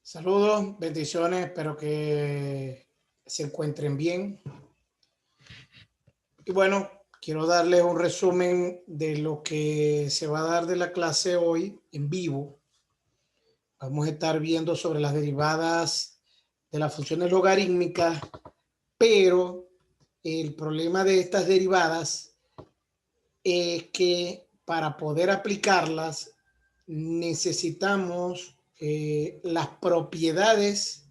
Saludos, bendiciones, espero que se encuentren bien. Y bueno, quiero darles un resumen de lo que se va a dar de la clase hoy en vivo. Vamos a estar viendo sobre las derivadas de las funciones logarítmicas, pero el problema de estas derivadas es que para poder aplicarlas necesitamos las propiedades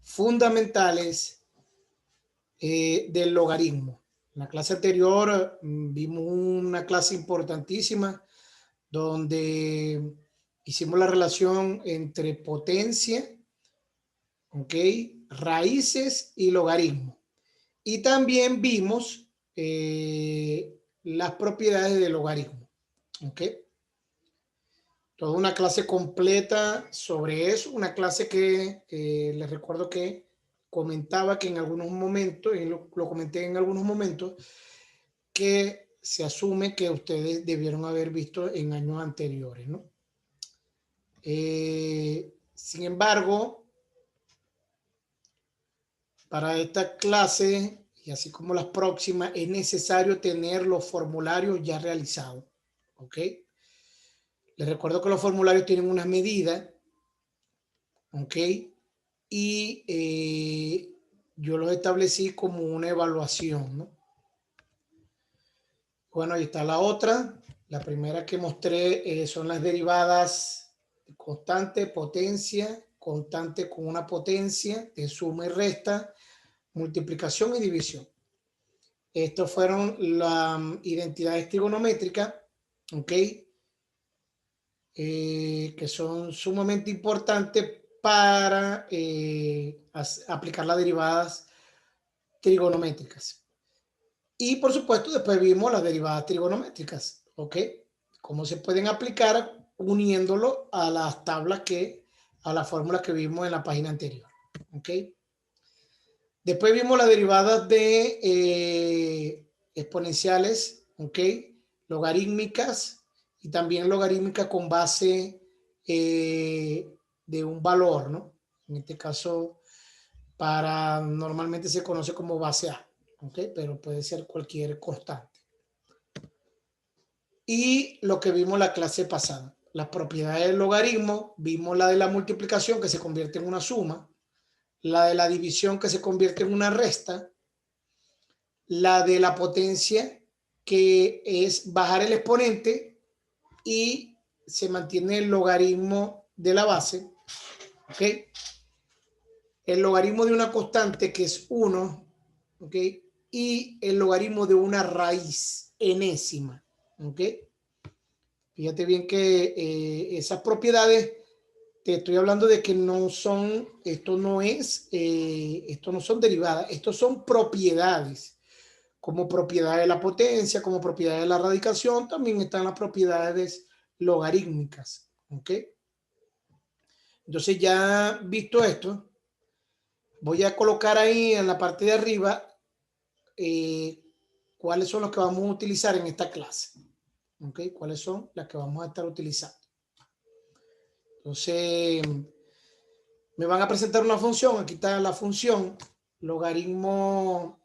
fundamentales del logaritmo. En la clase anterior vimos una clase importantísima donde hicimos la relación entre potencia, ¿ok?, raíces y logaritmo. Y también vimos las propiedades del logaritmo, ¿ok? Toda una clase completa sobre eso, una clase que les recuerdo que comentaba que en algunos momentos, y lo comenté en algunos momentos, que se asume que ustedes debieron haber visto en años anteriores, ¿no? Sin embargo, para esta clase, y así como las próximas, es necesario tener los formularios ya realizados, ¿ok? Les recuerdo que los formularios tienen unas medidas, ¿ok? Y yo los establecí como una evaluación, ¿no? Bueno, ahí está la otra. La primera que mostré son las derivadas constante, potencia, constante con una potencia de suma y resta, multiplicación y división. Estos fueron las identidades trigonométricas, ¿ok? Que son sumamente importantes para aplicar las derivadas trigonométricas. Y por supuesto, después vimos las derivadas trigonométricas, ¿ok? Cómo se pueden aplicar uniéndolo a las tablas a las fórmulas que vimos en la página anterior, ¿ok? Después vimos las derivadas de exponenciales, ¿ok? Logarítmicas y también logarítmicas con base de un valor, ¿no? En este caso, normalmente se conoce como base A, ¿ok? Pero puede ser cualquier constante. Y lo que vimos la clase pasada, las propiedades del logaritmo, vimos la de la multiplicación que se convierte en una suma, la de la división que se convierte en una resta, la de la potencia que es bajar el exponente y se mantiene el logaritmo de la base, ¿ok? El logaritmo de una constante que es 1, ¿ok? Y el logaritmo de una raíz enésima, ¿ok? Fíjate bien que esas propiedades, te estoy hablando de que no son, esto no son derivadas, estos son propiedades, como propiedad de la potencia, como propiedad de la radicación, también están las propiedades logarítmicas, ¿ok? Entonces ya visto esto, voy a colocar ahí en la parte de arriba eh, cuáles son los que vamos a utilizar en esta clase, ¿ok? Cuáles son las que vamos a estar utilizando. Entonces, me van a presentar una función. Aquí está la función logaritmo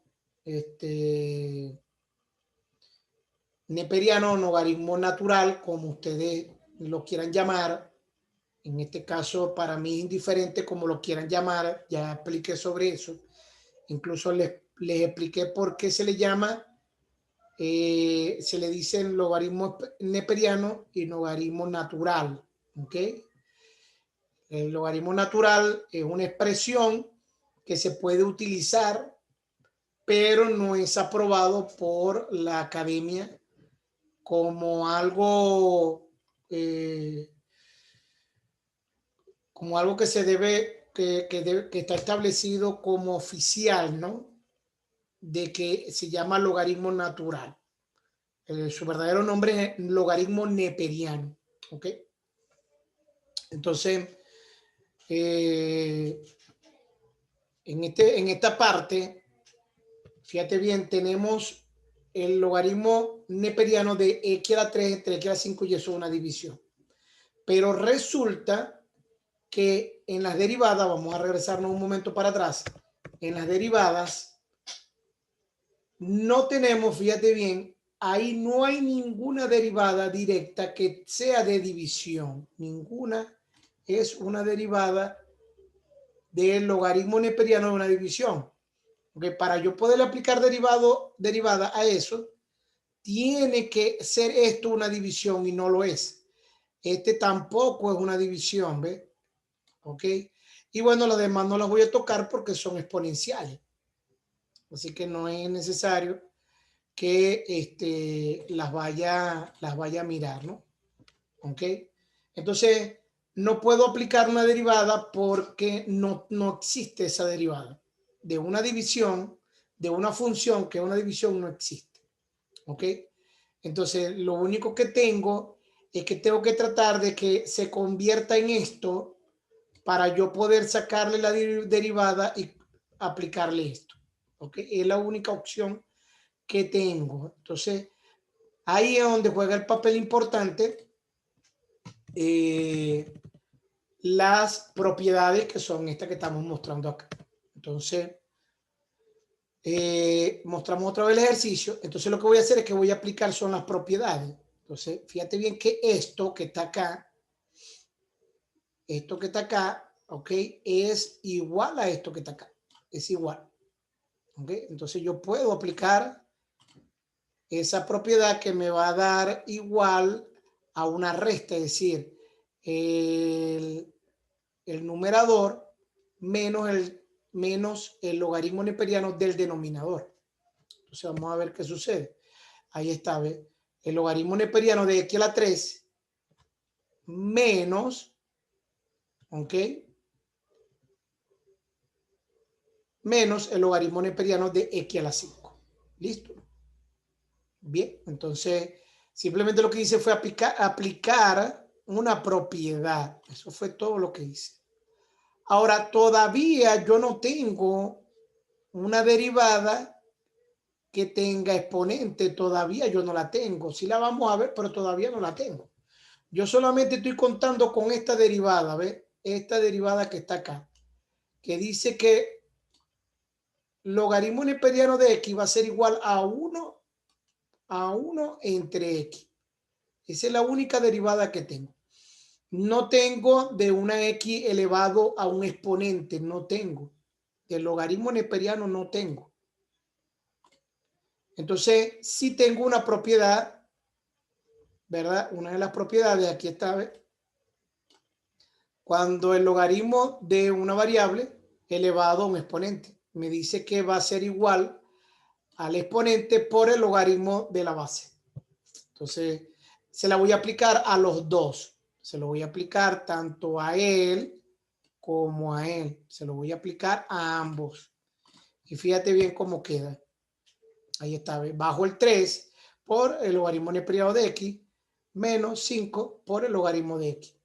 neperiano o logaritmo natural, como ustedes lo quieran llamar. En este caso, para mí es indiferente como lo quieran llamar. Ya expliqué sobre eso. Incluso les expliqué por qué se le llama, se le dice logaritmo neperiano y logaritmo natural. ¿Ok? El logaritmo natural es una expresión que se puede utilizar, pero no es aprobado por la academia como algo, eh, como algo que se debe, que está establecido como oficial, ¿no? De que se llama logaritmo natural. Su verdadero nombre es logaritmo neperiano, ¿ok? Entonces, eh, en esta parte, fíjate bien, tenemos el logaritmo neperiano de x a la 3 entre x a la 5 y eso es una división. Pero resulta que en las derivadas, vamos a regresarnos un momento para atrás, en las derivadas no tenemos, fíjate bien, ahí no hay ninguna derivada directa que sea de división. Ninguna es una derivada del logaritmo neperiano de una división. Porque para yo poder aplicar derivada a eso, tiene que ser esto una división y no lo es. Este tampoco es una división, ¿ve? ¿Ok? Y bueno, las demás no las voy a tocar porque son exponenciales. Así que no es necesario que las vaya a mirar, ¿no? ¿Ok? Entonces, no puedo aplicar una derivada porque no existe esa derivada. De una división, de una función que una división no existe. ¿Ok? Entonces, lo único que tengo es que tengo que tratar de que se convierta en esto para yo poder sacarle la derivada y aplicarle esto. ¿Ok? Es la única opción que tengo. Entonces, ahí es donde juega el papel importante las propiedades que son estas que estamos mostrando acá. Entonces, mostramos otra vez el ejercicio. Entonces, lo que voy a hacer es que voy a aplicar son las propiedades. Entonces, fíjate bien que esto que está acá, ok, es igual a esto que está acá. Es igual. Ok, entonces yo puedo aplicar esa propiedad que me va a dar igual a una resta, es decir, el numerador menos el logaritmo neperiano del denominador. Entonces vamos a ver qué sucede. Ahí está, ¿ve? El logaritmo neperiano de x a la 3 menos, ¿ok? Menos el logaritmo neperiano de x a la 5. ¿Listo? Bien, entonces simplemente lo que hice fue aplicar una propiedad. Eso fue todo lo que hice. Ahora, todavía yo no tengo una derivada que tenga exponente. Todavía yo no la tengo. Sí la vamos a ver, pero todavía no la tengo. Yo solamente estoy contando con esta derivada, ¿ves? Esta derivada que está acá, que dice que logaritmo neperiano de x va a ser igual a 1 entre x. Esa es la única derivada que tengo. No tengo de una x elevado a un exponente, no tengo. Del logaritmo neperiano no tengo. Entonces, sí tengo una propiedad, ¿verdad? Una de las propiedades, aquí está, cuando el logaritmo de una variable elevado a un exponente me dice que va a ser igual al exponente por el logaritmo de la base. Entonces, se la voy a aplicar a los dos. Se lo voy a aplicar tanto a él como a él. Se lo voy a aplicar a ambos. Y fíjate bien cómo queda. Ahí está, bajo el 3 por el logaritmo neperiano de x menos 5 por el logaritmo de x.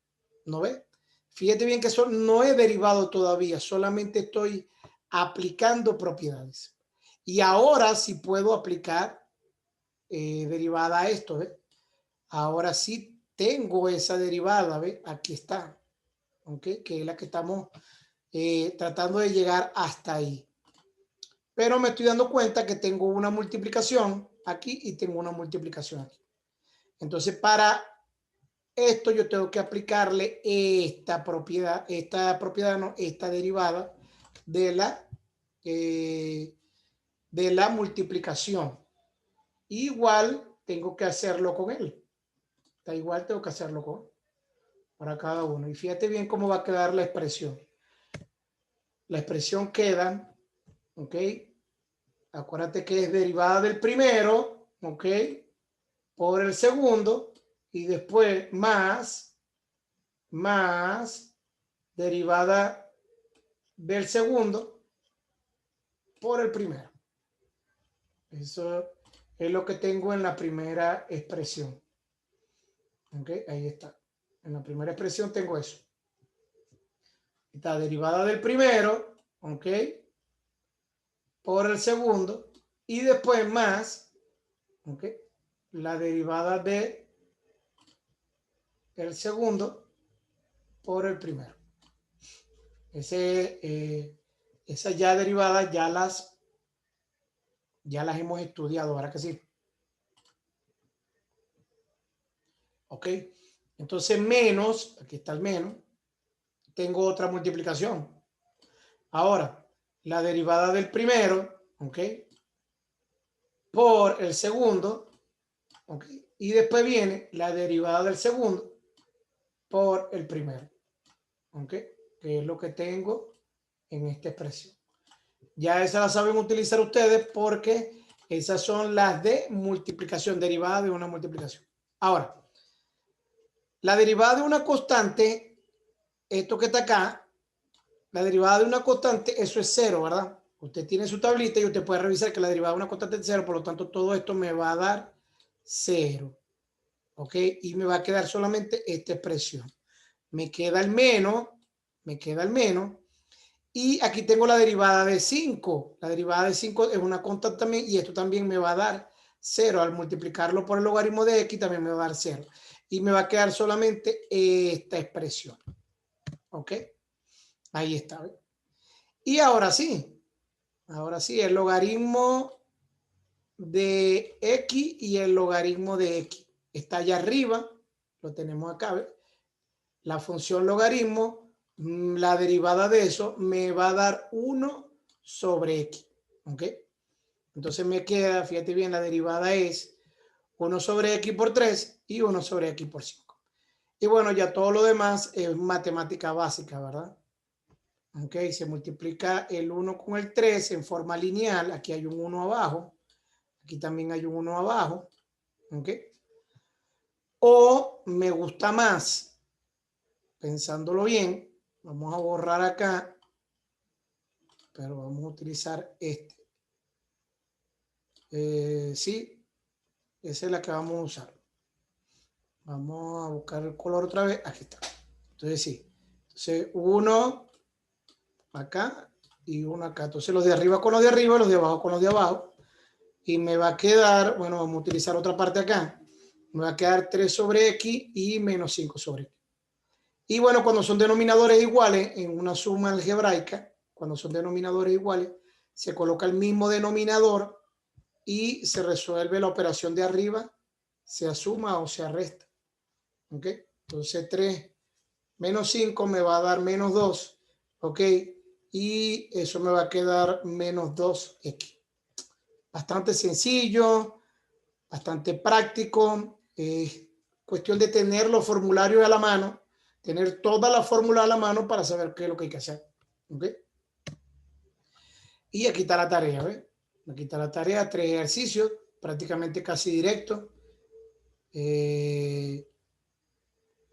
¿No ves? Fíjate bien que eso no he derivado todavía, solamente estoy aplicando propiedades. Y ahora sí puedo aplicar derivada a esto, ¿ves? Ahora sí tengo esa derivada, ¿ves? Aquí está, ¿ok? Que es la que estamos tratando de llegar hasta ahí. Pero me estoy dando cuenta que tengo una multiplicación aquí y tengo una multiplicación aquí. Entonces, para esto yo tengo que aplicarle esta propiedad no, esta derivada de la multiplicación. Igual tengo que hacerlo con él. Da igual tengo que hacerlo para cada uno. Y fíjate bien cómo va a quedar la expresión. La expresión queda, ¿ok? Acuérdate que es derivada del primero, ¿ok? Por el segundo y después más derivada del segundo por el primero. Eso es lo que tengo en la primera expresión. ¿Ok? Ahí está. En la primera expresión tengo eso. Está derivada del primero, ¿ok? Por el segundo y después más, ¿ok? La derivada de el segundo por el primero. Esas ya derivadas ya las hemos estudiado, ¿verdad que sí? ¿Ok? Entonces menos, aquí está el menos, tengo otra multiplicación. Ahora, la derivada del primero, ¿ok? Por el segundo, ¿ok? Y después viene la derivada del segundo por el primero, ¿ok? Que es lo que tengo en esta expresión. Ya esa la saben utilizar ustedes porque esas son las de multiplicación, derivada de una multiplicación. Ahora, la derivada de una constante, esto que está acá, la derivada de una constante, eso es cero, ¿verdad? Usted tiene su tablita y usted puede revisar que la derivada de una constante es cero, por lo tanto todo esto me va a dar cero, ¿ok? Y me va a quedar solamente esta expresión. Me queda el menos, y aquí tengo la derivada de 5. La derivada de 5 es una constante también y esto también me va a dar 0. Al multiplicarlo por el logaritmo de x también me va a dar 0. Y me va a quedar solamente esta expresión. ¿Ok? Ahí está. ¿Ve? Y ahora sí, el logaritmo de x y el logaritmo de x. Está allá arriba, lo tenemos acá. ¿Ve? La función logaritmo, la derivada de eso me va a dar 1 sobre x. ¿Ok? Entonces me queda, fíjate bien, la derivada es 1 sobre x por 3 y 1 sobre x por 5. Y bueno, ya todo lo demás es matemática básica, ¿verdad? Ok, se multiplica el 1 con el 3 en forma lineal. Aquí hay un 1 abajo. Aquí también hay un 1 abajo. Ok. O me gusta más, pensándolo bien, vamos a borrar acá, pero vamos a utilizar este. Sí, esa es la que vamos a usar. Vamos a buscar el color otra vez. Aquí está. Entonces sí. Entonces uno acá y uno acá. Entonces los de arriba con los de arriba, los de abajo con los de abajo. Y me va a quedar, bueno, vamos a utilizar otra parte acá. Me va a quedar 3 sobre x y menos 5 sobre x. Y bueno, cuando son denominadores iguales en una suma algebraica, cuando son denominadores iguales, se coloca el mismo denominador y se resuelve la operación de arriba, sea suma o sea resta. ¿Ok? Entonces 3 menos 5 me va a dar menos 2. ¿Ok? Y eso me va a quedar menos 2x. Bastante sencillo, bastante práctico. Cuestión de tener los formularios a la mano, tener toda la fórmula a la mano para saber qué es lo que hay que hacer. ¿Ok? Y aquí está la tarea. ¿Ves? Aquí está la tarea, 3 ejercicios, prácticamente casi directo.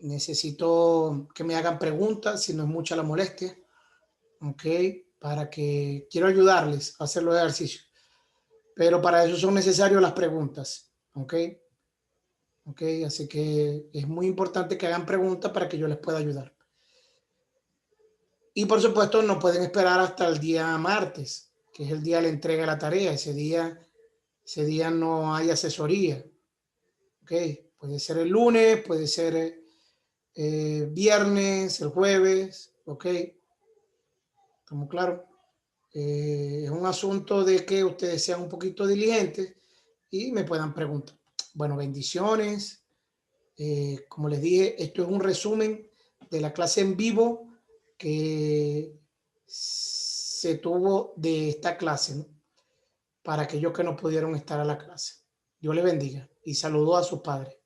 Necesito que me hagan preguntas, si no es mucha la molestia. ¿Ok? Para que quiero ayudarles a hacer los ejercicios. Pero para eso son necesarias las preguntas. ¿Ok? ¿Ok? Así que es muy importante que hagan preguntas para que yo les pueda ayudar. Y por supuesto no pueden esperar hasta el día martes, que es el día de la entrega de la tarea. Ese día no hay asesoría. ¿Ok? Puede ser el lunes, puede ser viernes, el jueves. ¿Ok? ¿Estamos claros? Es un asunto de que ustedes sean un poquito diligentes y me puedan preguntar. Bueno, bendiciones. Como les dije, esto es un resumen de la clase en vivo que se tuvo de esta clase, ¿no? Para aquellos que no pudieron estar a la clase. Dios les bendiga y saludo a sus padres.